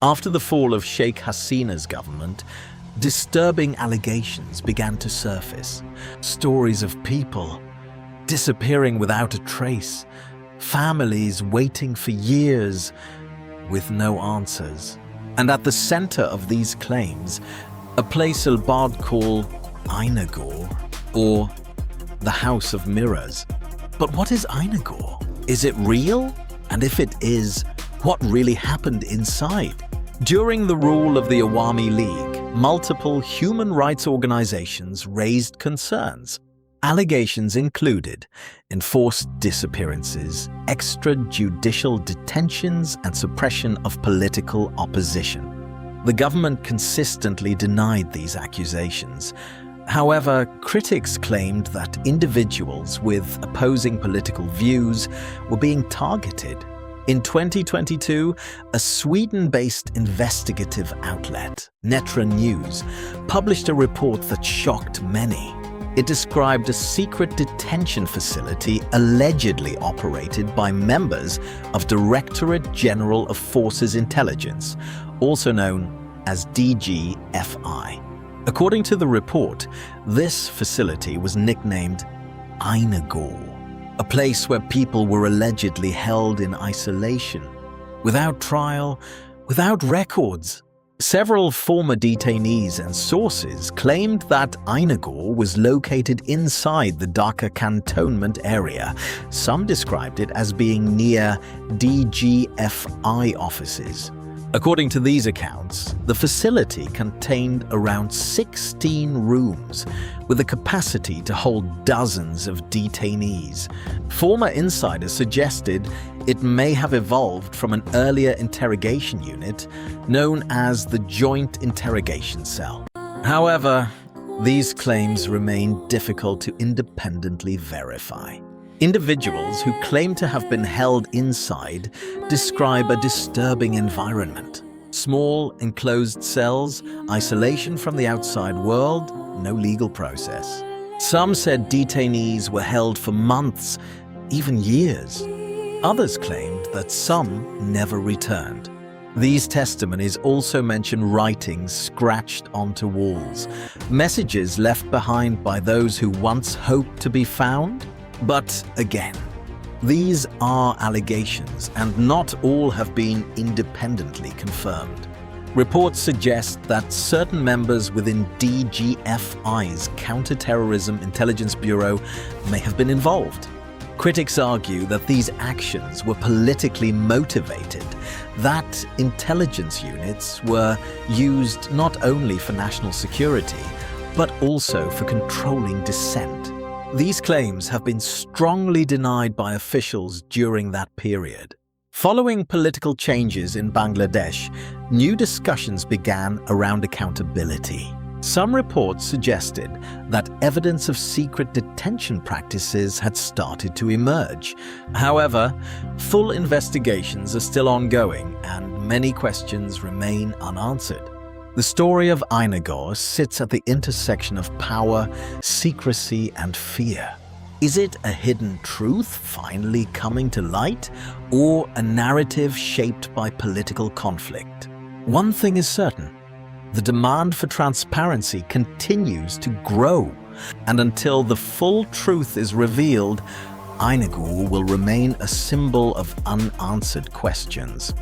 After the fall of Sheikh Hasina's government, disturbing allegations began to surface. Stories of people disappearing without a trace, families waiting for years with no answers. And at the center of these claims, a place Al-Bard call Aynaghor, or the House of Mirrors. But what is Aynaghor? Is it real? And if it is, what really happened inside? During the rule of the Awami League, multiple human rights organizations raised concerns. Allegations included enforced disappearances, extrajudicial detentions, and suppression of political opposition. The government consistently denied these accusations. However, critics claimed that individuals with opposing political views were being targeted. In 2022, a Sweden-based investigative outlet, Netra News, published a report that shocked many. It described a secret detention facility allegedly operated by members of Directorate General of Forces Intelligence, also known as DGFI. According to the report, this facility was nicknamed Aynaghor, a place where people were allegedly held in isolation, without trial, without records. Several former detainees and sources claimed that Aynaghor was located inside the Dhaka cantonment area. Some described it as being near DGFI offices. According to these accounts, the facility contained around 16 rooms with a capacity to hold dozens of detainees. Former insiders suggested it may have evolved from an earlier interrogation unit known as the Joint Interrogation Cell. However, these claims remain difficult to independently verify. Individuals who claim to have been held inside describe a disturbing environment. Small, enclosed cells, isolation from the outside world, no legal process. Some said detainees were held for months, even years. Others claimed that some never returned. These testimonies also mention writings scratched onto walls, messages left behind by those who once hoped to be found. But again, these are allegations, and not all have been independently confirmed. Reports suggest that certain members within DGFI's Counterterrorism Intelligence Bureau may have been involved. Critics argue that these actions were politically motivated, that intelligence units were used not only for national security, but also for controlling dissent. These claims have been strongly denied by officials during that period. Following political changes in Bangladesh, new discussions began around accountability. Some reports suggested that evidence of secret detention practices had started to emerge. However, full investigations are still ongoing and many questions remain unanswered. The story of Aynaghor sits at the intersection of power, secrecy, and fear. Is it a hidden truth finally coming to light, or a narrative shaped by political conflict? One thing is certain: the demand for transparency continues to grow, and until the full truth is revealed, Aynaghor will remain a symbol of unanswered questions.